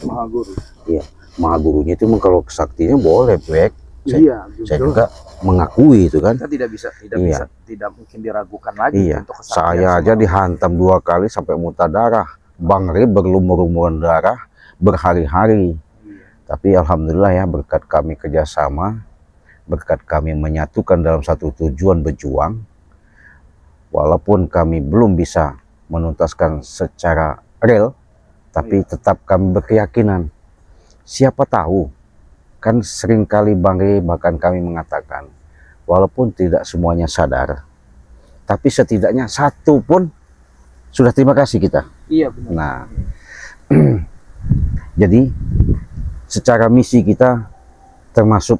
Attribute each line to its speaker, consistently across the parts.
Speaker 1: Maha Guru.
Speaker 2: Iya, Maha Gurunya itu memang kalau kesaktiannya boleh, Bek.
Speaker 1: Iya,
Speaker 2: Saya juga mengakui itu kan.
Speaker 1: Kita tidak bisa,
Speaker 2: Iya.
Speaker 1: tidak mungkin diragukan lagi
Speaker 2: Iya,
Speaker 1: untuk kesaktian
Speaker 2: saya aja
Speaker 1: semua.
Speaker 2: dihantam 2 kali sampai muntah darah. Bang Ri berlumur-lumuran darah berhari-hari. Tapi alhamdulillah ya, berkat kami kerjasama, berkat kami menyatukan dalam satu tujuan berjuang, walaupun kami belum bisa menuntaskan secara real, tapi tetap kami berkeyakinan. Siapa tahu, kan seringkali Bang Ri bahkan kami mengatakan, walaupun tidak semuanya sadar, tapi setidaknya satu pun sudah terima kasih kita.
Speaker 1: Iya benar.
Speaker 2: Nah, jadi secara misi kita termasuk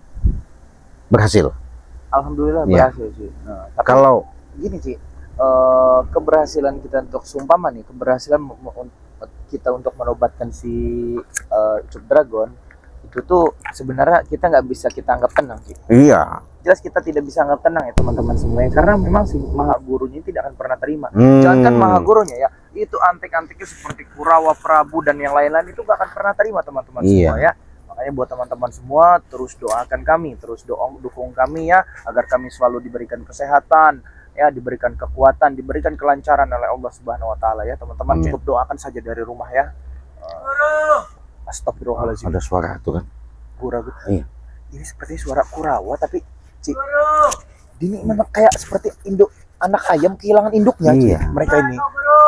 Speaker 2: berhasil.
Speaker 1: Alhamdulillah
Speaker 2: Iya.
Speaker 1: berhasil sih. Nah, tapi
Speaker 2: Kalau
Speaker 1: gini sih, keberhasilan kita untuk seumpama nih, keberhasilan kita untuk menobatkan si Ucup Dragon itu tuh sebenarnya kita nggak bisa kita anggap tenang sih.
Speaker 2: iya,
Speaker 1: Jelas kita tidak bisa anggap tenang ya teman-teman semuanya, karena memang si Maha Gurunya tidak akan pernah terima. Jangankan Maha Gurunya ya, itu antek-anteknya seperti Kurawa, Prabu dan yang lain-lain itu gak akan pernah terima teman-teman semua ya. Makanya buat teman-teman semua terus doakan kami, terus dukung kami ya, agar kami selalu diberikan kesehatan ya, diberikan kekuatan, diberikan kelancaran oleh Allah Subhanahu wa taala ya teman-teman. Cukup doakan saja dari rumah ya. Astagfirullahaladzim.
Speaker 2: ada suara tuh kan.
Speaker 1: Kurawa.
Speaker 2: Iya.
Speaker 1: Ini seperti suara Kurawa, tapi ini memang kayak seperti induk anak ayam kehilangan induknya.
Speaker 2: Iya.
Speaker 1: Mereka ini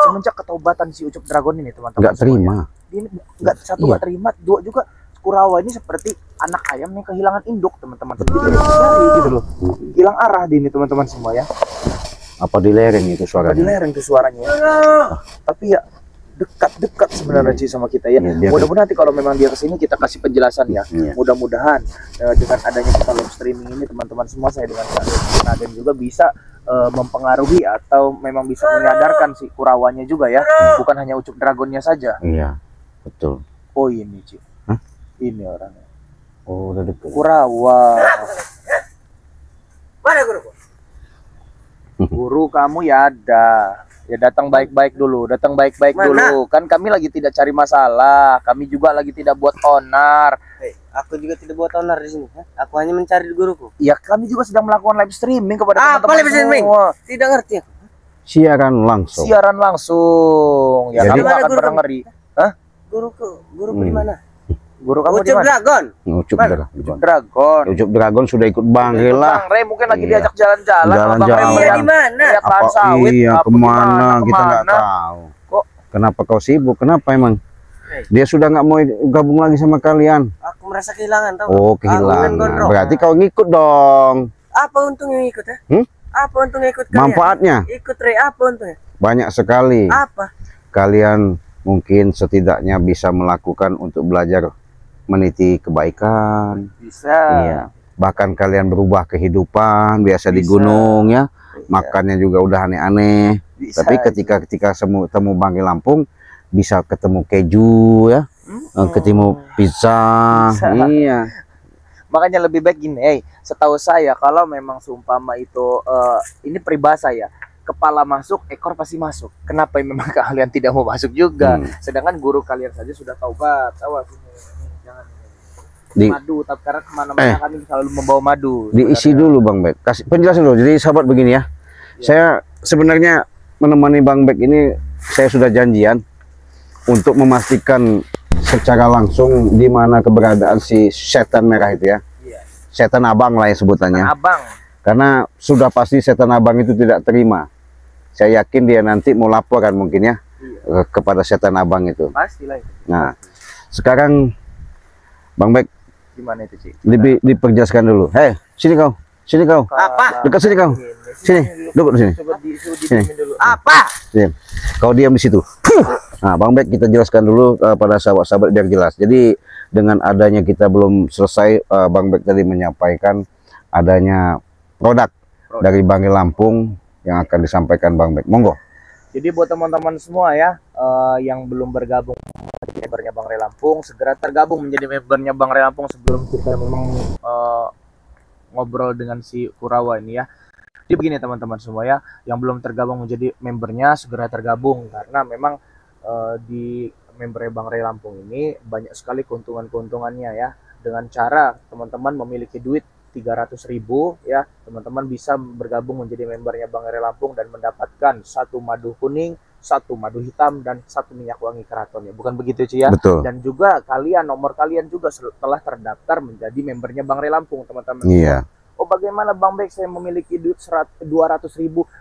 Speaker 1: semenjak ketaubatan si Ucup Dragon ini teman-teman.
Speaker 2: Nggak terima.
Speaker 1: Ini nggak satu nggak terima, dua juga Kurawa ini seperti anak ayam yang kehilangan induk teman-teman. Gitu loh. Hilang arah di ini teman-teman semua ya.
Speaker 2: Apa di lereng itu suaranya?
Speaker 1: Di lereng tuh suaranya. Tapi ya dekat sebenarnya sih sama kita ya. Mudah-mudahan nanti kalau memang dia kesini kita kasih penjelasan ya. Mudah-mudahan dengan adanya kita live streaming ini teman-teman semua, saya dengan Raden juga bisa mempengaruhi atau memang bisa menyadarkan si Kurawanya juga ya. Bukan hanya Ucup Dragonnya saja.
Speaker 2: Iya, betul.
Speaker 1: Oh ini Ci.
Speaker 2: Hah?
Speaker 1: Ini orangnya.
Speaker 2: Oh, udah dekat.
Speaker 1: Kurawa.
Speaker 3: Mana guruku?
Speaker 1: Guru kamu ya ada. Ya datang baik-baik dulu, datang baik-baik dulu. Kan kami lagi tidak cari masalah, kami juga lagi tidak buat onar.
Speaker 3: Aku juga tidak buat onar di sini. Aku hanya mencari guruku.
Speaker 1: Ya kami juga sedang melakukan live streaming kepada
Speaker 3: Apa
Speaker 1: teman-teman
Speaker 3: live streaming?
Speaker 1: semua.
Speaker 3: Tidak ngerti aku.
Speaker 2: Siaran langsung.
Speaker 1: Siaran langsung. Ya
Speaker 2: Jadi-
Speaker 1: kamu
Speaker 3: Mana
Speaker 1: akan
Speaker 3: guru
Speaker 1: pernah
Speaker 3: kamu?
Speaker 1: ngeri. Hah?
Speaker 3: Guruku di mana?
Speaker 1: Guru kamu di
Speaker 3: Ucup
Speaker 1: mana?
Speaker 3: Dragon.
Speaker 2: Ucup
Speaker 3: Mana?
Speaker 2: Dragon.
Speaker 1: Ucup Dragon.
Speaker 2: Ucup Dragon sudah ikut Bang Ri lah.
Speaker 1: Bang Rey mungkin lagi
Speaker 2: Iya.
Speaker 1: diajak jalan-jalan. Kalau Bang Rey
Speaker 2: Jalan-jalan.
Speaker 3: Iya
Speaker 1: melihat-
Speaker 3: di mana?
Speaker 1: lihat lahan
Speaker 2: Apa
Speaker 1: sawit.
Speaker 2: iya
Speaker 1: apa
Speaker 2: kemana kita nggak
Speaker 1: kemana.
Speaker 2: tahu.
Speaker 1: Kok?
Speaker 2: Kenapa kau sibuk? Kenapa emang? Dia sudah nggak mau gabung lagi sama kalian.
Speaker 3: Aku merasa kehilangan tahu.
Speaker 2: Oh,
Speaker 3: Aku kan
Speaker 2: kehilangan.
Speaker 3: gondrong.
Speaker 2: Berarti kau ngikut dong.
Speaker 3: Apa untungnya ikut ya? Apa untungnya ikut kalian?
Speaker 2: Manfaatnya
Speaker 3: Ikut Rey apa untungnya?
Speaker 2: banyak sekali.
Speaker 3: Apa?
Speaker 2: Kalian mungkin setidaknya bisa melakukan untuk belajar meniti kebaikan.
Speaker 1: Bisa.
Speaker 2: Iya. Bahkan kalian berubah kehidupan biasa di
Speaker 1: Bisa.
Speaker 2: gunung ya.
Speaker 1: Iya.
Speaker 2: Makannya juga udah aneh-aneh.
Speaker 1: Bisa.
Speaker 2: Tapi ketika temu Bang Ri Lampung bisa ketemu keju ya, ketemu pizza.
Speaker 1: Bisa.
Speaker 2: Iya.
Speaker 1: Makanya lebih baik gini, setahu saya kalau memang seumpama itu ini peribahasa ya, kepala masuk, ekor pasti masuk. Kenapa memang kalian tidak mau masuk juga? Sedangkan guru kalian saja sudah taubat. Awas ini, jangan madu, tapi karena kemana-mana kami selalu membawa madu.
Speaker 2: Diisi dulu Bang Bek. Kasih penjelasan dulu. Jadi sahabat begini ya. Saya sebenarnya menemani Bang Bek ini, saya sudah janjian untuk memastikan secara langsung di mana keberadaan si setan merah itu ya.
Speaker 1: Iya.
Speaker 2: Setan abang lah ya sebutannya.
Speaker 1: Abang.
Speaker 2: Karena sudah pasti setan abang itu tidak terima. Saya yakin dia nanti mau laporan mungkin ya kepada setan abang itu.
Speaker 1: Pastilah itu.
Speaker 2: Nah, sekarang Bang Bek
Speaker 1: Gimana itu, Ci?
Speaker 2: diperjelaskan dulu. Hei, sini kau. Sini kau.
Speaker 3: Apa?
Speaker 2: Dekat sini kau. Sini. Duduk di sini.
Speaker 1: Coba
Speaker 2: Sini.
Speaker 1: dulu.
Speaker 3: Apa?
Speaker 2: Diam. Kau diam di situ. Nah, Bang Bek kita jelaskan dulu pada sahabat-sahabat biar jelas. Jadi dengan adanya kita belum selesai, Bang Bek tadi menyampaikan adanya produk dari Bang Ri Lampung yang akan disampaikan Bang Bek. Monggo.
Speaker 1: Jadi buat teman-teman semua ya, yang belum bergabung menjadi membernya Bang Ri Lampung, segera tergabung menjadi membernya Bang Ri Lampung sebelum kita memang ngobrol dengan si Kurawa ini ya. Jadi begini teman-teman semua ya, yang belum tergabung menjadi membernya segera tergabung, karena memang di membernya Bang Ray Lampung ini banyak sekali keuntungan-keuntungannya ya. Dengan cara teman-teman memiliki duit 300.000 ya, teman-teman bisa bergabung menjadi membernya Bang Ray Lampung dan mendapatkan 1 madu kuning, 1 madu hitam, dan 1 minyak wangi keraton ya. Bukan begitu Ci ya?
Speaker 2: Betul.
Speaker 1: Dan juga nomor kalian juga telah terdaftar menjadi membernya Bang Ray Lampung teman-teman.
Speaker 2: Iya.
Speaker 1: Oh bagaimana Bang Bek saya memiliki duit 200.000?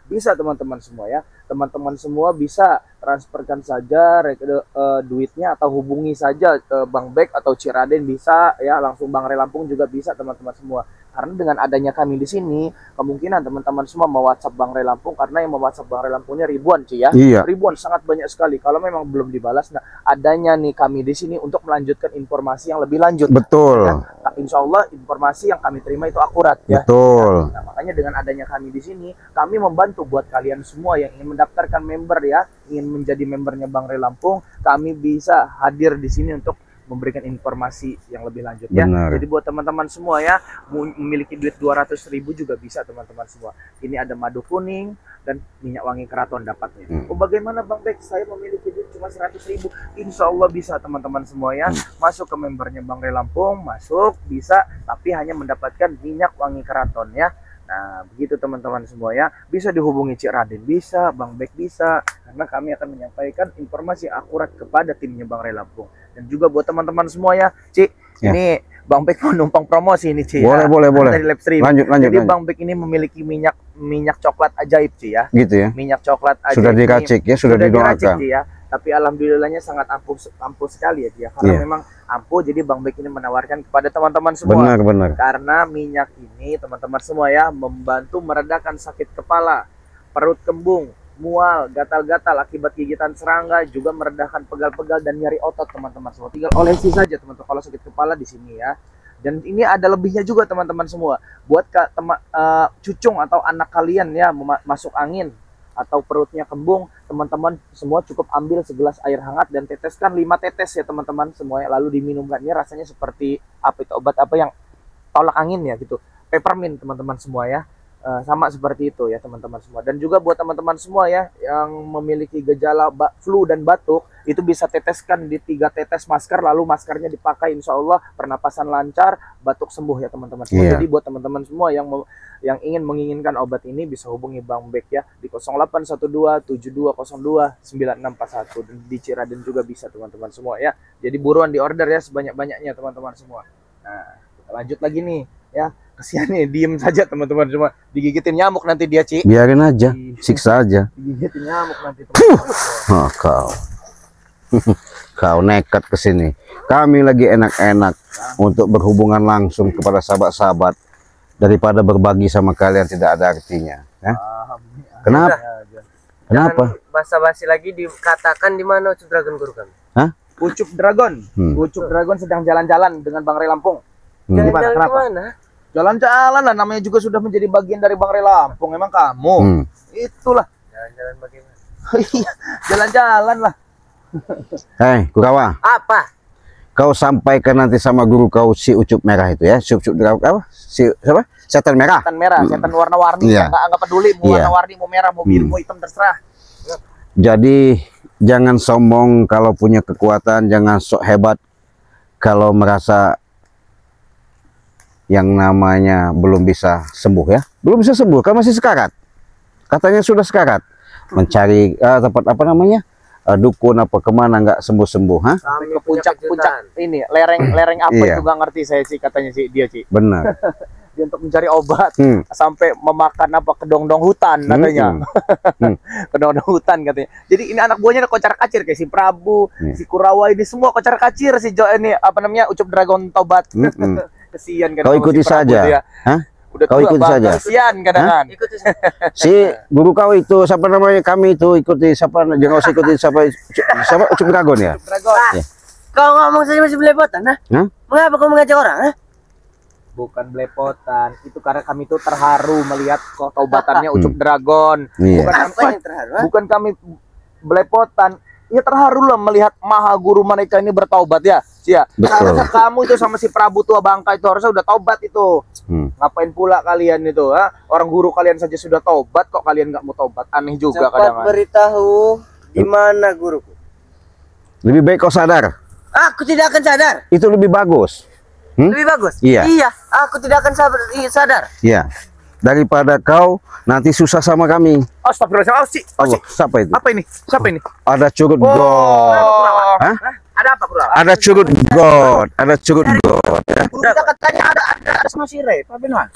Speaker 1: Bisa teman-teman semua ya. Teman-teman semua bisa transferkan saja duitnya atau hubungi saja Bang Bek atau Ciraden bisa ya, langsung Bang Ray Lampung juga bisa teman-teman semua. Karena dengan adanya kami di sini, kemungkinan teman-teman semua mau WhatsApp Bang Ray Lampung, karena yang mau WhatsApp Bang Ray Lampungnya ribuan Ci ya.
Speaker 2: Iya.
Speaker 1: Ribuan, sangat banyak sekali. Kalau memang belum dibalas, nah adanya nih kami di sini untuk melanjutkan informasi yang lebih lanjut.
Speaker 2: Betul.
Speaker 1: Nah, insya Allah informasi yang kami terima itu akurat ya.
Speaker 2: Betul.
Speaker 1: Nah, makanya dengan adanya kami di sini, kami membantu buat kalian semua yang ingin mendaftarkan member ya, ingin menjadi membernya Bang Ray Lampung, kami bisa hadir di sini untuk memberikan informasi yang lebih lanjut ya.
Speaker 2: Benar.
Speaker 1: Jadi buat teman-teman semua ya, memiliki duit 200.000 juga bisa teman-teman semua. Ini ada madu kuning dan minyak wangi keraton dapatnya. Oh bagaimana Bang Bek, saya memiliki duit cuma 100.000? Insya Allah bisa teman-teman semua ya. Masuk ke membernya Bang Ray Lampung, masuk bisa, tapi hanya mendapatkan minyak wangi keraton ya. Nah begitu teman-teman semua ya. Bisa dihubungi Cik Raden bisa, Bang Bek bisa, karena kami akan menyampaikan informasi akurat kepada timnya Bang Ray Lampung. Dan juga buat teman-teman semua ya, Cik,
Speaker 2: ya.
Speaker 1: ini Bang Bek mau numpang promosi ini Cik.
Speaker 2: Boleh,
Speaker 1: ya.
Speaker 2: boleh.
Speaker 1: Dari live stream.
Speaker 2: Lanjut.
Speaker 1: Jadi Bang Bek ini memiliki minyak coklat ajaib Cik ya.
Speaker 2: Gitu ya.
Speaker 1: Minyak coklat ajaib.
Speaker 2: Sudah diracik ya, sudah didoakan.
Speaker 1: Diracik, Cik, ya. Tapi alhamdulillahnya sangat ampuh sekali ya dia. Karena memang ampuh, jadi Bang Bek ini menawarkan kepada teman-teman semua.
Speaker 2: Benar.
Speaker 1: Karena minyak ini teman-teman semua ya, membantu meredakan sakit kepala, perut kembung, mual, gatal-gatal akibat gigitan serangga, juga meredakan pegal-pegal dan nyeri otot teman-teman semua. Tinggal olesi saja teman-teman kalau sakit kepala di sini ya. Dan ini ada lebihnya juga teman-teman semua. Buat cucung atau anak kalian ya masuk angin atau perutnya kembung, teman-teman semua cukup ambil segelas air hangat dan teteskan 5 tetes ya teman-teman semua, lalu diminumkannya. Rasanya seperti apa itu, obat apa yang tolak angin ya gitu, peppermint teman-teman semua ya. Sama seperti itu ya teman-teman semua. Dan juga buat teman-teman semua ya yang memiliki gejala flu dan batuk, itu bisa teteskan di 3 tetes masker, lalu maskernya dipakai, insya Allah pernapasan lancar, batuk sembuh ya teman-teman semua. Jadi buat teman-teman semua yang menginginkan obat ini bisa hubungi Bang Bek ya di 0812 7202 9641, dan di Ciraden juga bisa teman-teman semua ya. Jadi buruan di order ya sebanyak-banyaknya teman-teman semua. Nah lanjut lagi nih ya, kasihan nih, diem saja teman-teman semua, digigitin nyamuk nanti dia Ci.
Speaker 2: Biarin aja, siksa aja.
Speaker 1: Digigitin nyamuk nanti teman-teman.
Speaker 2: Kau nekat ke sini. Kami lagi enak-enak untuk berhubungan langsung kepada sahabat-sahabat, daripada berbagi sama kalian tidak ada artinya ya. Kenapa? Kenapa?
Speaker 3: Basa-basi lagi dikatakan di mana Ucup Dragon guru kami?
Speaker 2: Hah?
Speaker 1: Ucup Dragon. Ucup Dragon sedang jalan-jalan dengan Bang Ray Lampung.
Speaker 3: Jalan-jalan kemana?
Speaker 1: Jalan-jalan lah, namanya juga sudah menjadi bagian dari Bang Ray Lampung. Emang kamu itulah
Speaker 3: Jalan-jalan bagaimana?
Speaker 1: iya, jalan-jalan lah.
Speaker 2: Kurawa,
Speaker 3: Apa?
Speaker 2: kau sampaikan nanti sama guru kau si Ucup merah itu ya, si Ucup apa? Si siapa? Setan merah.
Speaker 1: Setan merah, setan warna-warni.
Speaker 2: Iya.
Speaker 1: Enggak peduli mau warna-warni, mau merah, mau biru, mau hitam, terserah.
Speaker 2: Jadi jangan sombong kalau punya kekuatan, jangan sok hebat kalau merasa yang namanya belum bisa sembuh ya. Belum bisa sembuh, kan masih sekarat. Katanya sudah sekarat. Mencari tempat apa namanya? Dukun apa kemana nggak sembuh-sembuh, ha?
Speaker 1: Sampai ke puncak ini, lereng apa itu nggak ngerti saya sih, katanya sih dia sih.
Speaker 2: Benar.
Speaker 1: Dia untuk mencari obat sampai memakan apa kedong-dong hutan katanya. Kedong-dong hutan katanya. Jadi ini anak buahnya ada kocar-kacir kayak si Prabu, si Kurawa, ini semua kocar-kacir si ini apa namanya Ucup Dragon tobat. Kesian kan.
Speaker 2: Kau ikuti saja. Hah?
Speaker 1: Udah
Speaker 2: kau ikuti saja.
Speaker 1: Kesian kadang-kadang.
Speaker 2: Si guru kau itu siapa namanya, kami itu ikuti siapa, jangan usah ikuti siapa Ucup Dragon ya.
Speaker 1: Ucup Dragon.
Speaker 3: Kau ngomong saja masih belepotan, ha? Mengapa kau mengajak orang, ha?
Speaker 1: Bukan belepotan, itu karena kami tuh terharu melihat taubatannya Ucup Dragon. Bukan kami belepotan, ya terharu lah melihat maha guru mereka ini bertaubat ya. Cia, harusnya kamu itu sama si Prabu tua bangka itu harusnya udah taubat itu. Ngapain pula kalian itu, ha? Orang guru kalian saja sudah taubat, kok kalian nggak mau taubat? Aneh juga kadang-kadang.
Speaker 3: Cepat beritahu di mana guruku.
Speaker 2: Lebih baik kau sadar.
Speaker 3: Aku tidak akan sadar.
Speaker 2: Itu lebih bagus.
Speaker 3: Lebih bagus.
Speaker 2: Iya.
Speaker 3: Iya, aku tidak akan sadar.
Speaker 2: Iya. Daripada kau nanti susah sama kami.
Speaker 1: Astagfirullahaladzim.
Speaker 2: Allah, siapa itu?
Speaker 1: Apa ini? Siapa ini?
Speaker 2: Ada curut god. Hah?
Speaker 1: Ada apa, Bro?
Speaker 2: Ada curut god. Ada curut god. Ya.
Speaker 1: Kita katanya ada sama si Ray, Pak Benuan.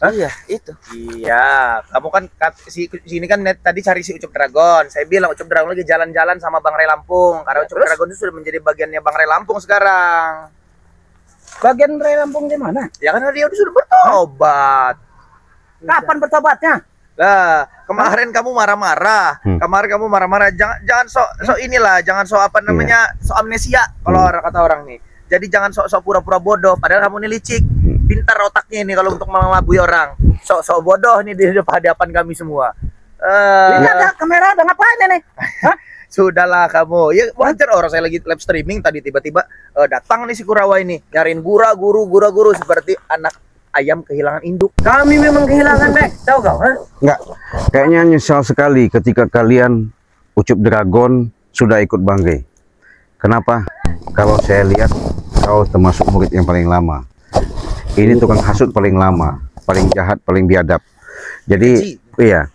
Speaker 3: Iya, itu.
Speaker 1: Iya, kamu kan sini kan tadi cari si Ucup Dragon. Saya bilang Ucup Dragon lagi jalan-jalan sama Bang Ray Lampung. Karena Ucup Dragon itu sudah menjadi bagiannya Bang Ray Lampung sekarang.
Speaker 4: Bagian Ray Lampung di mana?
Speaker 1: Ya kan dia sudah bertobat.
Speaker 4: Kapan bertobatnya?
Speaker 1: Lah, kemarin kamu marah-marah. Kemarin kamu marah-marah. Jangan sok inilah, jangan sok apa namanya, sok amnesia kalau kata orang nih. Jadi jangan sok pura-pura bodoh padahal kamu ini licik. Pintar otaknya ini kalau untuk mengelabui orang. Sok bodoh nih di hadapan kami semua.
Speaker 4: Ini ada kamera, ada ngapain ini? Hah?
Speaker 1: Sudahlah kamu. Ya wajar orang saya lagi live streaming tadi tiba-tiba datang nih si Kurawa ini nyariin guru seperti anak ayam kehilangan induk.
Speaker 4: Kami memang kehilangan, Mek. Tahu kau, ha?
Speaker 2: Enggak. Kayaknya nyesal sekali ketika kalian Ucup Dragon sudah ikut Bang Ray. Kenapa? Kalau saya lihat kau termasuk murid yang paling lama. Ini tukang hasut paling lama, paling jahat, paling biadab. Jadi, iya,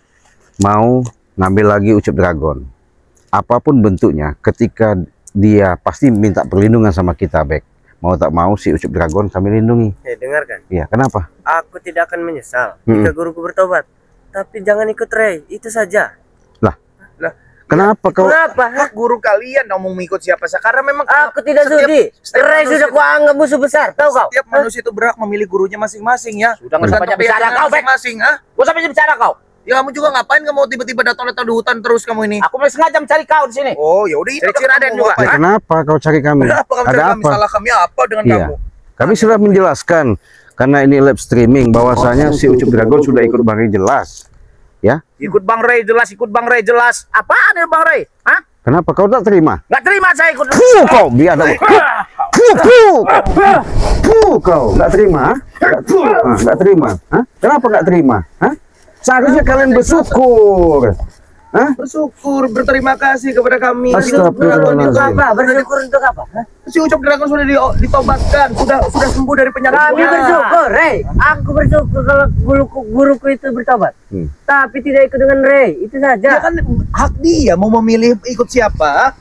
Speaker 2: mau ngambil lagi Ucup Dragon. Apapun bentuknya, ketika dia pasti minta perlindungan sama kita, Bek. Mau tak mau si Ucup Dragon kami lindungi.
Speaker 3: Dengarkan.
Speaker 2: Iya, kenapa?
Speaker 3: Aku tidak akan menyesal jika guruku bertobat. Tapi jangan ikut Ray, itu saja.
Speaker 2: Kenapa kau?
Speaker 3: Kenapa?
Speaker 1: Hak guru kalian mau mengikut siapa saja karena memang
Speaker 3: Aku tidak sudi. Ray sudah kuanggap musuh besar, tahu kau?
Speaker 1: Setiap manusia itu berhak memilih gurunya masing-masing ya.
Speaker 4: Sudah nggak banyak bicara kau, Bek.
Speaker 1: Masing-masing, ah.
Speaker 4: Gua sampai bicara kau.
Speaker 1: Ya kamu juga ngapain kamu tiba-tiba datang di hutan terus kamu ini?
Speaker 4: Aku memang sengaja mencari kau di sini.
Speaker 1: Oh, ya udah itu
Speaker 4: Cari Raden juga.
Speaker 2: Ya, kenapa kau cari kami?
Speaker 1: Kenapa kamu cari kami? Salah kami apa dengan
Speaker 2: Iya.
Speaker 1: kamu?
Speaker 2: Kami sudah menjelaskan karena ini live streaming bahwasanya si Ucup Dragon sudah ikut Bang Ray jelas. Ya.
Speaker 4: Ikut Bang Ray jelas, ikut Bang Ray jelas. Apaan ini Bang Ray? Hah?
Speaker 2: Kenapa kau tak terima?
Speaker 4: Nggak terima saya ikut.
Speaker 2: Kau biadab. Kau nggak terima? Nggak terima? Hah? Kenapa nggak terima? Hah? Seharusnya kalian bersyukur. Hah?
Speaker 1: Bersyukur, berterima kasih kepada kami.
Speaker 2: Astagfirullahaladzim.
Speaker 3: Apa? Bersyukur untuk apa? Hah?
Speaker 1: Si Ucup Dragon sudah ditobatkan, sudah sembuh dari penyakit.
Speaker 3: Kami bersyukur, Ray. Aku bersyukur kalau guruku itu bertobat. Tapi tidak ikut dengan Ray, itu saja.
Speaker 1: Ya kan hak dia mau memilih ikut siapa.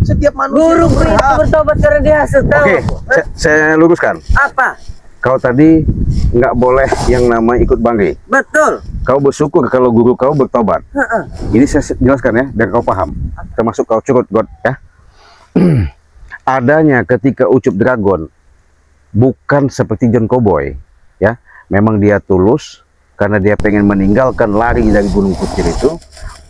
Speaker 1: Setiap manusia
Speaker 3: Guruku itu bertobat karena dia hasut, tahu?
Speaker 2: Oke, saya luruskan.
Speaker 3: Apa?
Speaker 2: Kau tadi nggak boleh yang nama ikut Bang Ray.
Speaker 3: Betul.
Speaker 2: Kau bersyukur kalau guru kau bertobat. Ini saya jelaskan ya, biar kau paham. Termasuk kau curut God ya. Adanya ketika Ucup Dragon bukan seperti John Cowboy ya. Memang dia tulus karena dia pengen meninggalkan lari dari Gunung Kucir itu.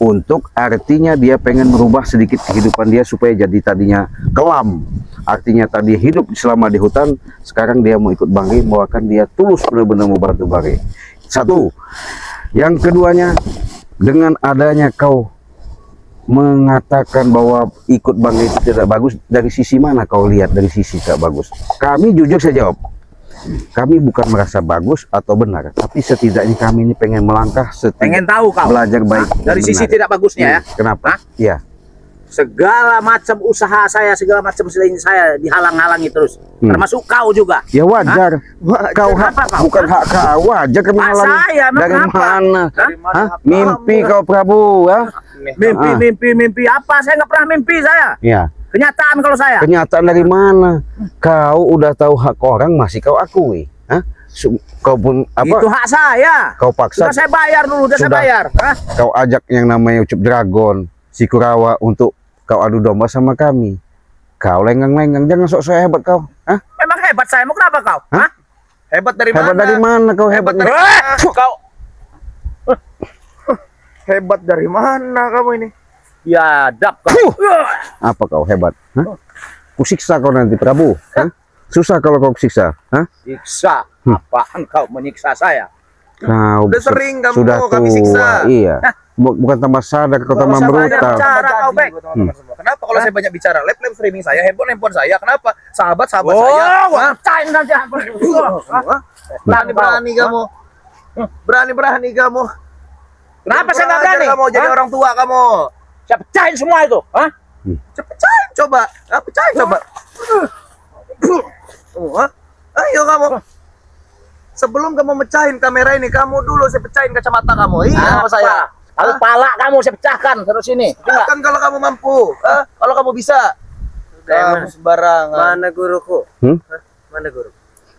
Speaker 2: Untuk artinya dia pengen merubah sedikit kehidupan dia supaya jadi tadinya kelam. Artinya tadi hidup selama di hutan, sekarang dia mau ikut Bang Ray, bahkan dia tulus benar-benar mau bantu Bang Ray. Satu. Yang keduanya, dengan adanya kau mengatakan bahwa ikut Bang Ray itu tidak bagus, dari sisi mana kau lihat dari sisi tidak bagus? Kami jujur saya jawab. Kami bukan merasa bagus atau benar, tapi setidaknya kami ini pengen melangkah,
Speaker 4: Pengen tahu kau.
Speaker 2: belajar baik
Speaker 4: Dari sisi tidak bagusnya ya.
Speaker 2: Kenapa? Iya.
Speaker 4: Segala macam usaha saya, segala macam selain saya dihalang-halangi terus. Termasuk kau juga.
Speaker 2: Ya wajar. Kau hak,
Speaker 4: Kenapa kau?
Speaker 2: bukan hak kau, wajar kami
Speaker 4: Hak
Speaker 2: halangi.
Speaker 4: saya, emang
Speaker 2: Dari
Speaker 4: kenapa?
Speaker 2: mana?
Speaker 4: Hah?
Speaker 2: Mimpi kau Prabu ya?
Speaker 4: Mimpi apa? Saya nggak pernah mimpi saya.
Speaker 2: Ya.
Speaker 4: Kenyataan kalau saya.
Speaker 2: Kenyataan dari mana? Kau udah tahu hak orang masih kau akui. Hah? Kau pun apa?
Speaker 4: Itu hak saya.
Speaker 2: Kau paksa.
Speaker 4: Sudah saya bayar dulu, saya bayar. Hah?
Speaker 2: Kau ajak yang namanya Ucup Dragon, si Kurawa untuk kau adu domba sama kami. Kau lenggang-lenggang, jangan sok-sok hebat kau. Hah?
Speaker 4: Memang hebat saya, mau kenapa kau? Hah?
Speaker 1: Hebat dari
Speaker 2: Hebat
Speaker 1: mana?
Speaker 2: dari mana kau hebat?
Speaker 1: dari kau. Hebat dari mana kamu ini?
Speaker 4: Biadab kau.
Speaker 2: Apa kau hebat? Hah? Kusiksa kau nanti Prabu. Hah? Susah kalau kau siksa. Hah?
Speaker 4: Siksa. Apaan kau menyiksa saya?
Speaker 2: Kau
Speaker 1: Udah sering kamu
Speaker 2: sudah
Speaker 1: kami
Speaker 2: tua.
Speaker 1: siksa.
Speaker 2: Iya. Bukan tambah sadar, kau tambah brutal.
Speaker 4: Bicara kau, Bek.
Speaker 1: Kenapa kalau saya banyak bicara? Live streaming saya, handphone saya. Kenapa? Sahabat-sahabat
Speaker 4: Oh,
Speaker 1: saya.
Speaker 4: cain nanti.
Speaker 1: Berani kamu. Berani kamu.
Speaker 4: Kenapa saya nggak
Speaker 1: Belajar
Speaker 4: berani?
Speaker 1: Kamu jadi
Speaker 4: Hah?
Speaker 1: orang tua kamu.
Speaker 4: Saya pecahin semua itu. Hah?
Speaker 1: Pecahin coba. Pecahin coba. Ayo kamu. Sebelum kamu mecahin kamera ini, kamu dulu saya pecahin kacamata kamu. Iya sama saya.
Speaker 4: Kalau pala kamu saya pecahkan terus sini.
Speaker 1: Kan kalau kamu mampu. Kalau kamu bisa. Kamu sembarangan.
Speaker 3: Mana guruku? Mana guru?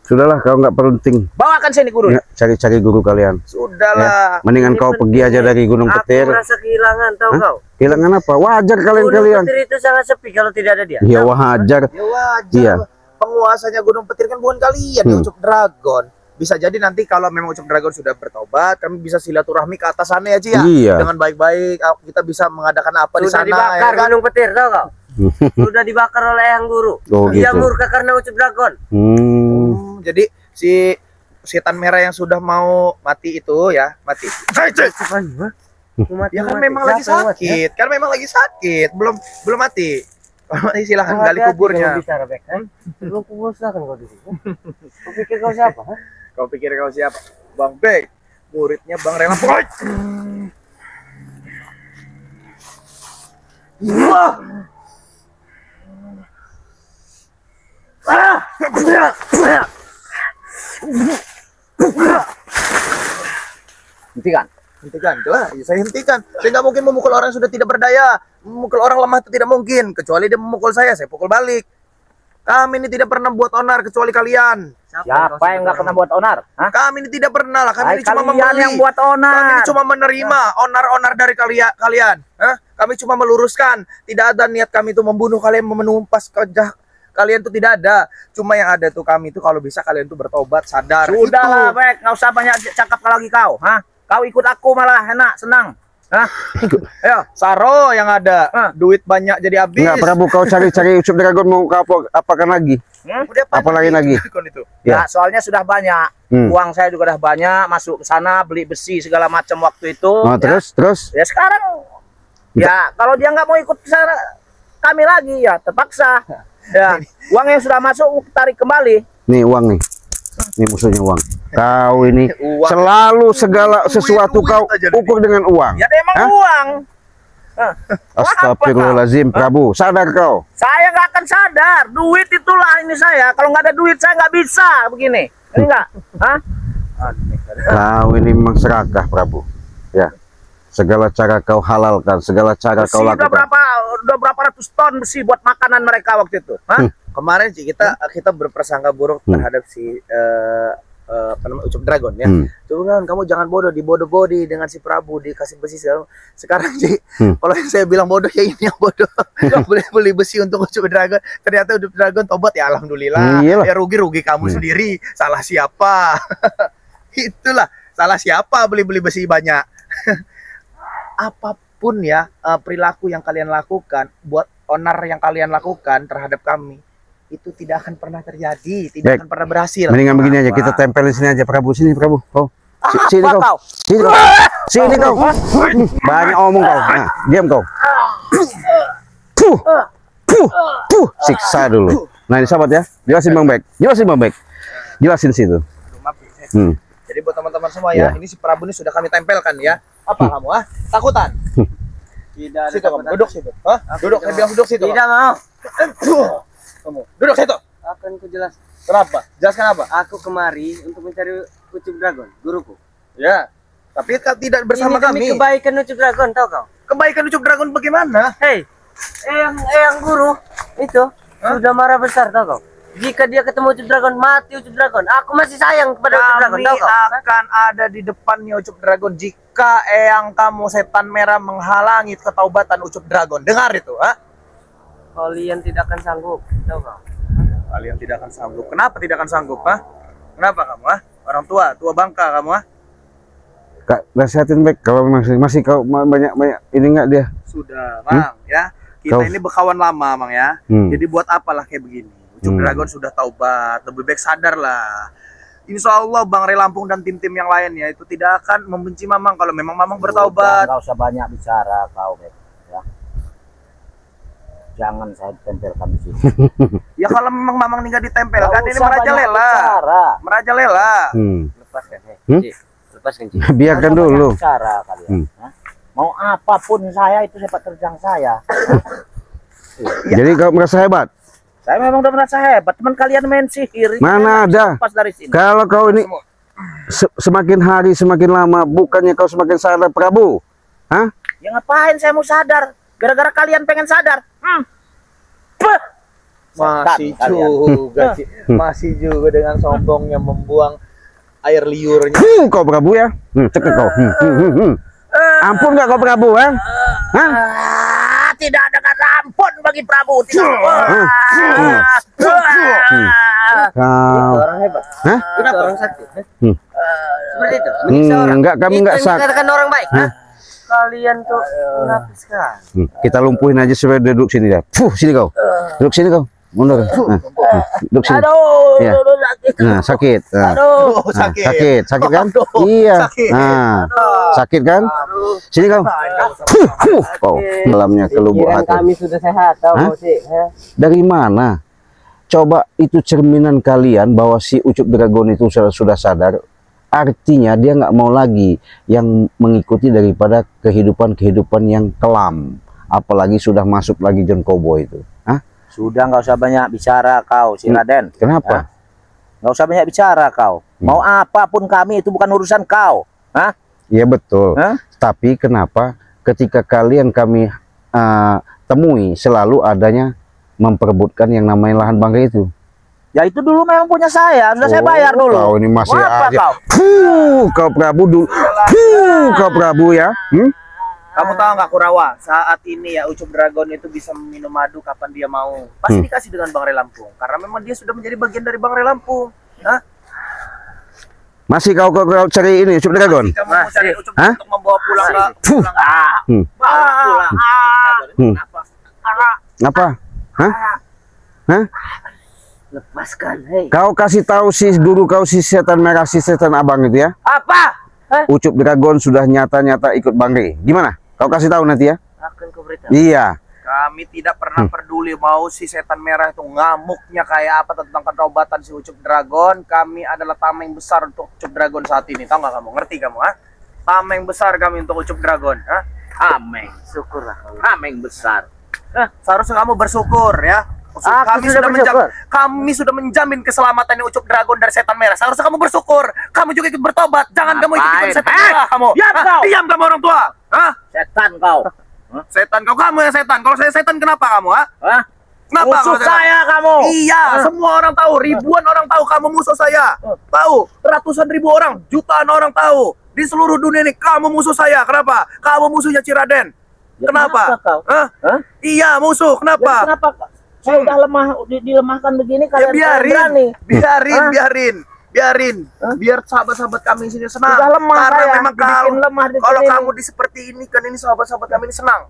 Speaker 2: Sudahlah, kau nggak penting.
Speaker 4: Bawakan sini guru.
Speaker 2: Ya, cari-cari guru kalian.
Speaker 1: Sudahlah.
Speaker 2: Mendingan kau pergi aja dari Gunung Petir.
Speaker 3: Aku merasa kehilangan, tahu kau?
Speaker 2: Kehilangan apa? Wajar
Speaker 3: Gunung
Speaker 2: kalian.
Speaker 3: Petir itu sangat sepi kalau tidak ada dia.
Speaker 2: Ya wajar.
Speaker 1: Ya wajar.
Speaker 2: Iya.
Speaker 1: Penguasanya Gunung Petir kan bukan kalian, Ucup Dragon. Bisa jadi nanti kalau memang Ucup Dragon sudah bertobat, kami bisa silaturahmi ke atas sana ya, Ci ya.
Speaker 2: Iya.
Speaker 1: Dengan baik-baik, kita bisa mengadakan apa di
Speaker 3: Sudah
Speaker 1: sana
Speaker 3: dibakar
Speaker 1: ya kan?
Speaker 3: Gunung Petir, tahu kau? Sudah dibakar oleh Yang Guru.
Speaker 2: Oh,
Speaker 3: Dia
Speaker 2: gitu.
Speaker 3: murka karena Ucup Dragon.
Speaker 1: Jadi si setan merah yang sudah mau mati itu ya, mati. Ya kan memang lagi sakit. Kan memang lagi sakit, belum mati. Kalau mati silahkan gali kuburnya.
Speaker 3: Bicara, Bek. Belum kubur silakan kau di sini. Kau pikir kau siapa?
Speaker 1: Kau pikir kau siapa? Bang Bek, muridnya Bang Rela. Wah.
Speaker 4: Hentikan.
Speaker 1: Hentikan, lah. Ya, saya hentikan. Saya nggak mungkin memukul orang yang sudah tidak berdaya. Memukul orang lemah itu tidak mungkin. Kecuali dia memukul saya pukul balik. Kami ini tidak pernah buat onar kecuali kalian.
Speaker 4: Siapa yang nggak pernah buat onar? Hah?
Speaker 1: Kami ini tidak pernah lah. Kami ini cuma
Speaker 4: Kalian
Speaker 1: membeli.
Speaker 4: yang buat onar.
Speaker 1: Kami ini cuma menerima onar-onar dari kalian. Hah? Kami cuma meluruskan. Tidak ada niat kami itu membunuh kalian, menumpas kejah kalian itu tidak ada. Cuma yang ada tuh kami itu kalau bisa kalian tuh bertobat, sadar.
Speaker 4: Sudahlah, Bek, nggak usah banyak cakap lagi kau. Hah? Kau ikut aku malah enak, senang. Hah?
Speaker 1: Ayo, Saro yang ada. Duit banyak jadi habis.
Speaker 2: Enggak, Prabu, kau cari-cari Ucup Dragon mau kau apakan lagi?
Speaker 1: Udah
Speaker 2: Apa lagi?
Speaker 1: Dragon itu.
Speaker 4: Ya, soalnya sudah banyak. Uang saya juga udah banyak, masuk ke sana beli besi segala macam waktu itu.
Speaker 2: Oh, terus?
Speaker 4: Ya sekarang ya kalau dia nggak mau ikut sana kami lagi ya terpaksa. Ya, uang yang sudah masuk tarik kembali.
Speaker 2: Nih uang nih. Ini musuhnya uang. Kau ini selalu segala sesuatu kau ukur dengan uang.
Speaker 4: Ya emang uang.
Speaker 2: Astagfirullahaladzim, Prabu. Sadar kau.
Speaker 4: Saya nggak akan sadar. Duit itulah ini saya. Kalau nggak ada duit saya nggak bisa begini. Enggak. Hah?
Speaker 2: Kau ini memang serakah, Prabu. Ya. Segala cara kau halalkan, segala cara kau lakukan.
Speaker 4: Udah berapa ratus ton besi buat makanan mereka waktu itu. Hah?
Speaker 1: Kemarin sih kita berprasangka buruk terhadap si apa namanya Ucup Dragon ya. Coba kan kamu jangan bodoh, dibodoh-bodi dengan si Prabu dikasih besi segala. Sekarang sih kalau yang saya bilang bodoh ya ini yang bodoh. Nggak boleh beli besi untuk Ucup Dragon. Ternyata Ucup Dragon tobat ya alhamdulillah.
Speaker 2: Iyalah.
Speaker 1: Ya rugi kamu sendiri. Salah siapa? Itulah salah siapa beli besi banyak. Apapun ya perilaku yang kalian lakukan, buat onar yang kalian lakukan terhadap kami itu tidak akan pernah terjadi, tidak akan pernah berhasil.
Speaker 2: Mendingan begini aja, kita tempelin sini aja, Prabu. Sini, Prabu. Kau. Sini kau. Sini kau. Sini kau. Banyak omong kau. Nah, diam kau. Siksa dulu. Nah, ini sahabat ya. Jelasin Bang Bek. Jelasin situ.
Speaker 1: Jadi buat teman-teman semua ya, ini si Prabu ini sudah kami tempelkan ya. Apa kamu takutan?
Speaker 3: Tidak.
Speaker 1: Situ kamu, duduk situ. Duduk, saya bilang duduk situ.
Speaker 3: Tidak mau.
Speaker 1: Kamu duduk situ.
Speaker 3: Akan ku jelas.
Speaker 1: Kenapa? Jelaskan apa?
Speaker 3: Aku kemari untuk mencari Ucup Dragon, guruku.
Speaker 1: Ya. Tapi kan tidak bersama
Speaker 3: Ini demi
Speaker 1: kami.
Speaker 3: kebaikan Ucup Dragon, tahu kau?
Speaker 1: Kebaikan Ucup Dragon bagaimana?
Speaker 3: Hei, yang guru itu sudah marah besar, tahu kau? Jika dia ketemu Ucup Dragon, mati Ucup Dragon. Aku masih sayang kepada Ucup Dragon,
Speaker 1: Kami
Speaker 3: tahu kau?
Speaker 1: akan ada di depannya Ucup Dragon jika eyang kamu setan merah menghalangi ketaubatan Ucup Dragon. Dengar itu,
Speaker 3: Kalian tidak akan sanggup, tahu kau?
Speaker 1: Kalian tidak akan sanggup. Kenapa tidak akan sanggup, Kenapa kamu, Orang tua bangka kamu,
Speaker 2: Kak, nasihatin Bek. Kalau masih kau banyak ini enggak dia?
Speaker 1: Sudah, Mang, ya. Kita ini berkawan lama, Mang ya. Jadi buat apalah kayak begini? Ucup Dragon sudah taubat, lebih baik sadar lah. Insya Allah Bang Re Lampung dan tim-tim yang lainnya itu tidak akan membenci Mamang kalau memang Mamang bertaubat.
Speaker 4: Nggak usah banyak bicara kau, Bek. Ya. Jangan saya tempelkan di sini.
Speaker 1: Ya kalau memang Mamang nggak ditempel kan ini
Speaker 4: usah
Speaker 1: merajalela. Merajalela.
Speaker 3: Lepaskan, lepaskan.
Speaker 2: Biarkan dulu.
Speaker 4: Bicara kalian. Mau apapun saya itu sepak terjang saya.
Speaker 2: Jadi kau merasa hebat?
Speaker 4: Saya memang udah merasa hebat. Teman kalian main sihir.
Speaker 2: Mana ada?
Speaker 4: Pas dari sini.
Speaker 2: Kalau kau ini semakin hari semakin lama, bukannya kau semakin sadar Prabu? Hah?
Speaker 4: Ya ngapain saya mau sadar? Gara-gara kalian pengen sadar.
Speaker 1: Masih
Speaker 4: Setan kalian.
Speaker 1: juga sih. Masih juga dengan sombongnya membuang air liurnya.
Speaker 2: Kau Prabu ya? Cekek kau. Ampun nggak kau Prabu, Hah?
Speaker 4: Tidak ada kata ampun bagi Prabu. Tidak.
Speaker 2: Kau.
Speaker 3: Orang hebat.
Speaker 2: Hah?
Speaker 3: Kenapa orang sakti? Seperti itu.
Speaker 2: Enggak, kami enggak
Speaker 3: Itu yang
Speaker 2: sak.
Speaker 3: dikatakan orang baik.
Speaker 2: Hah?
Speaker 3: Kalian tuh munafik sekali.
Speaker 2: Kita lumpuhin aja supaya dia duduk sini ya. Sini kau. Duduk sini kau. Mundur. Duduk sini.
Speaker 4: Aduh,
Speaker 2: Ya.
Speaker 4: sakit.
Speaker 2: Nah, sakit. Nah.
Speaker 4: Aduh,
Speaker 2: Nah,
Speaker 1: sakit.
Speaker 2: sakit kan?
Speaker 1: Aduh,
Speaker 2: Iya.
Speaker 1: sakit.
Speaker 2: Nah, sakit kan? Sini kau. Oh, dalamnya ke lubuk
Speaker 3: Pikiran
Speaker 2: hati.
Speaker 3: kami sudah sehat, tahu
Speaker 2: Hah?
Speaker 3: sih.
Speaker 2: Dari mana? Coba itu cerminan kalian bahwa si Ucup Dragon itu sudah sadar. Artinya dia nggak mau lagi yang mengikuti daripada kehidupan yang kelam. Apalagi sudah masuk lagi John Cowboy itu. Hah?
Speaker 4: Sudah nggak usah banyak bicara kau, si Raden.
Speaker 2: Kenapa?
Speaker 4: Nggak usah banyak bicara kau. Mau apapun kami itu bukan urusan kau. Hah?
Speaker 2: Iya betul.
Speaker 4: Hah?
Speaker 2: Tapi kenapa ketika kami temui selalu adanya memperebutkan yang namanya lahan bangkai itu?
Speaker 4: Ya itu dulu memang punya saya. Sudah saya bayar dulu.
Speaker 2: Kau ini masih
Speaker 4: Mau apa
Speaker 2: aja.
Speaker 4: kau?
Speaker 2: Kau Prabu dulu. Kau Prabu ya.
Speaker 1: Kamu tahu nggak Kurawa? Saat ini ya Ucup Dragon itu bisa minum madu kapan dia mau. Pasti dikasih dengan Bang Rey Lampung. Karena memang dia sudah menjadi bagian dari Bang Rey Lampung. Hah?
Speaker 2: Masih kau cari ini Ucup Dragon?
Speaker 1: Kamu mau cari Ucup
Speaker 2: Hah?
Speaker 1: untuk membawa pulang ke pulang.
Speaker 2: Apa? Hah? Hah?
Speaker 3: Lepaskan, hei.
Speaker 2: Kau kasih tahu si guru kau si setan merah si setan abang itu ya?
Speaker 3: Apa?
Speaker 2: Ucup Dragon sudah nyata-nyata ikut Bang Rey. Gimana? Kau kasih tahu nanti ya?
Speaker 3: Akan kau beritahu.
Speaker 2: Iya.
Speaker 1: Kami tidak pernah peduli mau si setan merah itu ngamuknya kayak apa tentang keobatan si Ucup Dragon. Kami adalah tameng besar untuk Ucup Dragon saat ini. Tahu nggak kamu? Ngerti kamu? Ha? Tameng besar kami untuk Ucup Dragon. Ha?
Speaker 4: Tameng.
Speaker 3: Syukurlah.
Speaker 4: Tameng besar.
Speaker 1: Seharusnya kamu bersyukur ya.
Speaker 3: Aku sudah bersyukur.
Speaker 1: Kami sudah menjamin keselamatan Ucup Dragon dari setan merah. Seharusnya kamu bersyukur. Kamu juga ikut bertobat. Jangan kamu ikut setan merah kamu.
Speaker 4: Diam kau.
Speaker 1: Diam kamu orang tua. Hah?
Speaker 4: Setan kau.
Speaker 1: Setan kamu yang setan. Kalau saya setan kenapa kamu? Ha?
Speaker 4: Hah?
Speaker 1: Kenapa?
Speaker 4: Musuh
Speaker 1: kalau setan?
Speaker 4: saya kamu.
Speaker 1: Iya, semua orang tahu. Ribuan orang tahu kamu musuh saya. Tahu. Ratusan ribu orang, jutaan orang tahu. Di seluruh dunia ini kamu musuh saya. Kenapa? Kamu musuhnya Ciraden.
Speaker 4: Ya,
Speaker 1: Kenapa?
Speaker 4: kenapa kau?
Speaker 1: Hah?
Speaker 4: Hah?
Speaker 1: Iya, musuh.
Speaker 4: Ya,
Speaker 1: Kenapa?
Speaker 4: kenapa saya udah lemah dilemahkan begini
Speaker 1: Ya,
Speaker 4: kalian berani?
Speaker 1: biarin,
Speaker 4: Hah?
Speaker 1: biarin. Biar sahabat-sahabat kami sini senang.
Speaker 4: Sudah lemah
Speaker 1: Karena
Speaker 4: saya,
Speaker 1: memang
Speaker 4: dibikin lemah di
Speaker 1: kalau
Speaker 4: sini.
Speaker 1: kamu di seperti ini kan ini sahabat-sahabat kami ini senang.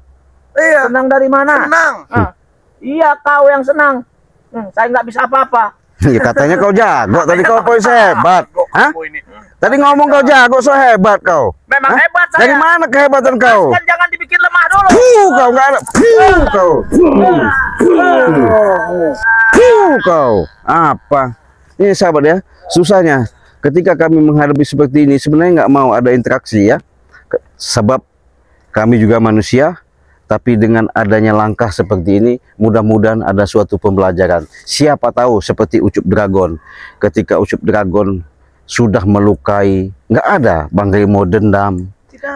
Speaker 1: Iya,
Speaker 4: Senang dari mana?
Speaker 1: senang.
Speaker 4: Iya kau yang senang. Saya nggak bisa apa-apa.
Speaker 2: Ya katanya kau jago. Tadi kau poin hebat. Hah?
Speaker 1: Kamu ini.
Speaker 2: Tadi ngomong kau jago, so hebat kau.
Speaker 4: Memang
Speaker 2: Hah?
Speaker 4: hebat saya.
Speaker 2: Dari mana kehebatan kau?
Speaker 4: Kan jangan dibikin lemah dulu.
Speaker 2: Kau nggak ada. Kau. Kau. Apa? Ini sahabat ya. Susahnya ketika kami menghadapi seperti ini sebenarnya nggak mau ada interaksi ya. Sebab kami juga manusia. Tapi dengan adanya langkah seperti ini, mudah-mudahan ada suatu pembelajaran. Siapa tahu seperti Ucup Dragon. Ketika Ucup Dragon sudah melukai, nggak ada Bang Rey mau dendam.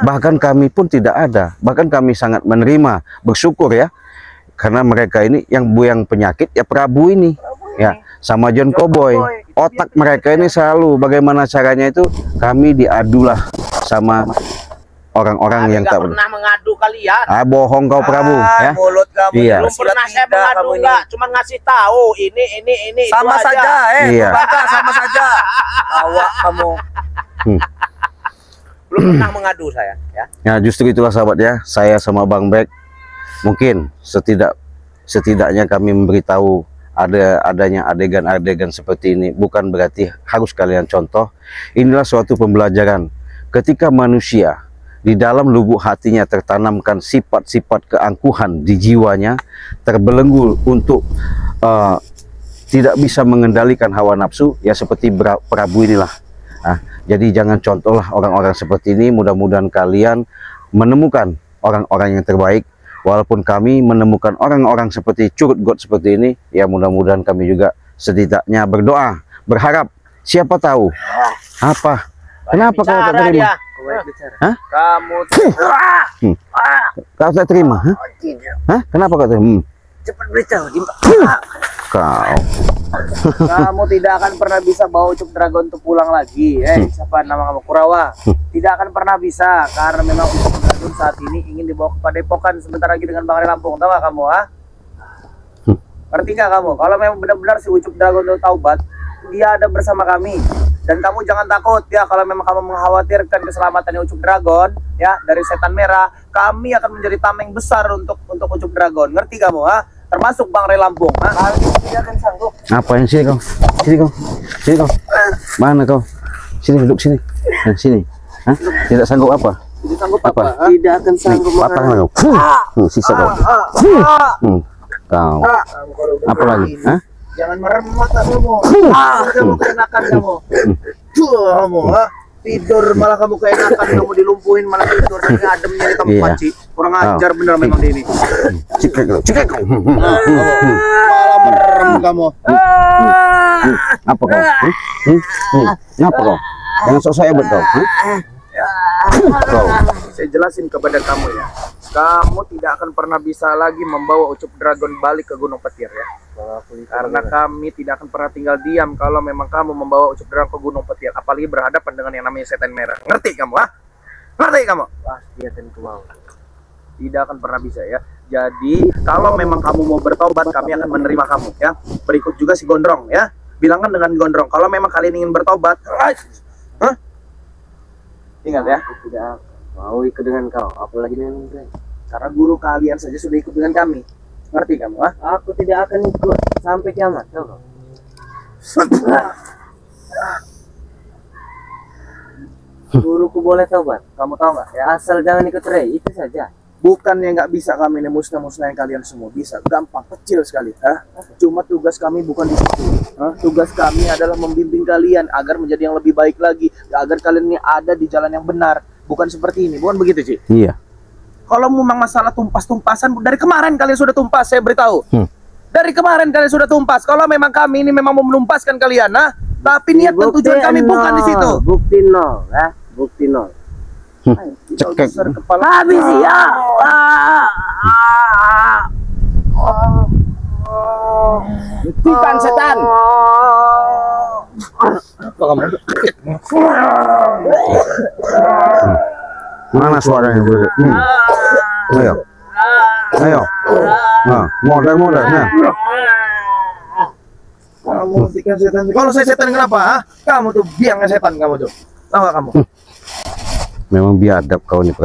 Speaker 2: Bahkan kami pun tidak ada. Bahkan kami sangat menerima, bersyukur ya. Karena mereka ini yang buyang penyakit ya Prabu ini. Ya, sama John Cowboy. Otak mereka ini selalu bagaimana caranya itu kami diadulah sama orang-orang yang tak
Speaker 4: pernah mengadu kalian.
Speaker 2: bohong kau Prabu ya.
Speaker 1: Mulut kamu.
Speaker 2: Iya.
Speaker 4: Belum pernah saya
Speaker 1: Tidak,
Speaker 4: mengadu
Speaker 1: kamu ini.
Speaker 4: enggak, cuma ngasih tahu ini
Speaker 1: Sama
Speaker 4: itu
Speaker 1: saja,
Speaker 4: aja.
Speaker 2: Iya.
Speaker 1: Bangka, sama saja. Awak kamu.
Speaker 4: Belum pernah mengadu saya, ya.
Speaker 2: Ya justru itulah sahabat ya, saya sama Bang Bek mungkin setidaknya kami memberitahu adanya adegan-adegan seperti ini bukan berarti harus kalian contoh. Inilah suatu pembelajaran ketika manusia di dalam lubuk hatinya tertanamkan sifat-sifat keangkuhan di jiwanya, terbelenggu untuk tidak bisa mengendalikan hawa nafsu, ya seperti Prabu inilah. Jadi jangan contohlah orang-orang seperti ini. Mudah-mudahan kalian menemukan orang-orang yang terbaik walaupun kami menemukan orang-orang seperti Curut God seperti ini, ya mudah-mudahan kami juga setidaknya berdoa, berharap, siapa tahu apa, kenapa kau tak terima? Hah?
Speaker 1: Kamu
Speaker 2: Kau tak terima? Hah? Hah? Kenapa kau terima?
Speaker 3: Cepat beritahu.
Speaker 2: Kau
Speaker 1: kamu tidak akan pernah bisa bawa Ucup Dragon untuk pulang lagi. Siapa nama kamu? Kurawa. Tidak akan pernah bisa karena memang Ucup Dragon saat ini ingin dibawa ke Padepokan sebentar lagi dengan Bang Ray Lampung. Tahu gak kamu, ha? Ngerti gak kamu? Kalau memang benar-benar si Ucup Dragon itu taubat, dia ada bersama kami. Dan kamu jangan takut ya, kalau memang kamu mengkhawatirkan keselamatan Ucup Dragon ya dari setan merah, kami akan menjadi tameng besar untuk Ucup Dragon. Ngerti kamu, ha? Termasuk Bang Ray Lampung, ha? Kalian tidak akan sanggup.
Speaker 2: apa yang sini kau? Sini kau. Mana kau? Sini duduk sini. Sini. Hah? Tidak sanggup apa?
Speaker 1: Tidak sanggup apa?
Speaker 3: Tidak akan sanggup.
Speaker 2: Patah kau. Sisa kau. Kau. Apa lagi? Hah?
Speaker 1: Jangan merem mata kamu. Kamu keenakan kamu. Kamu, ha? Tidur malah kamu keenakan, kamu dilumpuhin malah tidur dan adem nyari kamu panci. Kurang ajar bener memang dia ini.
Speaker 2: Cikek kau.
Speaker 1: Malah merem kamu.
Speaker 2: Apa kau? Kenapa kau? Jangan sok saya betul. Kau.
Speaker 1: Saya jelasin kepada kamu ya. Kamu tidak akan pernah bisa lagi membawa Ucup Dragon balik ke Gunung Petir ya. Karena kami tidak akan pernah tinggal diam kalau memang kamu membawa Ucup Dragon ke Gunung Petir, apalagi berhadapan dengan yang namanya setan merah. Ngerti kamu, ha? Ngerti kamu?
Speaker 3: Pasti akan ku mau.
Speaker 1: Tidak akan pernah bisa ya. Jadi kalau memang kamu mau bertobat, kami akan menerima kamu ya. Berikut juga si Gondrong ya. Bilangkan dengan Gondrong kalau memang kalian ingin bertobat. Ingat ya,
Speaker 3: Aku tidak mau ikut dengan kau, apalagi dengan Ray.
Speaker 1: karena guru kalian saja sudah ikut dengan kami. Ngerti kamu, ha?
Speaker 3: Aku tidak akan ikut sampai kiamat. Tahu kau? Guruku boleh taubat.
Speaker 1: Kamu tahu nggak ya?
Speaker 3: Asal jangan ikut Ray, itu saja.
Speaker 1: Bukannya nggak bisa kami ini musnah-musnahin kalian semua, bisa, gampang, kecil sekali. Cuma tugas kami bukan di situ. Tugas kami adalah membimbing kalian agar menjadi yang lebih baik lagi, agar kalian ini ada di jalan yang benar, bukan seperti ini, bukan begitu, Ci?
Speaker 2: Iya.
Speaker 1: Kalau memang masalah tumpas-tumpasan, dari kemarin kalian sudah tumpas, saya beritahu. Dari kemarin kalian sudah tumpas. Kalau memang kami ini memang mau menumpaskan kalian, tapi niat dan tujuan kami bukan di situ.
Speaker 3: Bukti nol, ya. Bukti nol.
Speaker 2: Cekek.
Speaker 3: Habis ya.
Speaker 4: Hentikan setan.
Speaker 2: Mana suaranya? Ayo. Ayo. Nah, modal. Nah.
Speaker 1: Kamu hentikan setan. Kalau saya setan kenapa? Kamu tuh biangnya setan kamu tuh. Tahu nggak kamu?
Speaker 2: Memang biadab kau nih.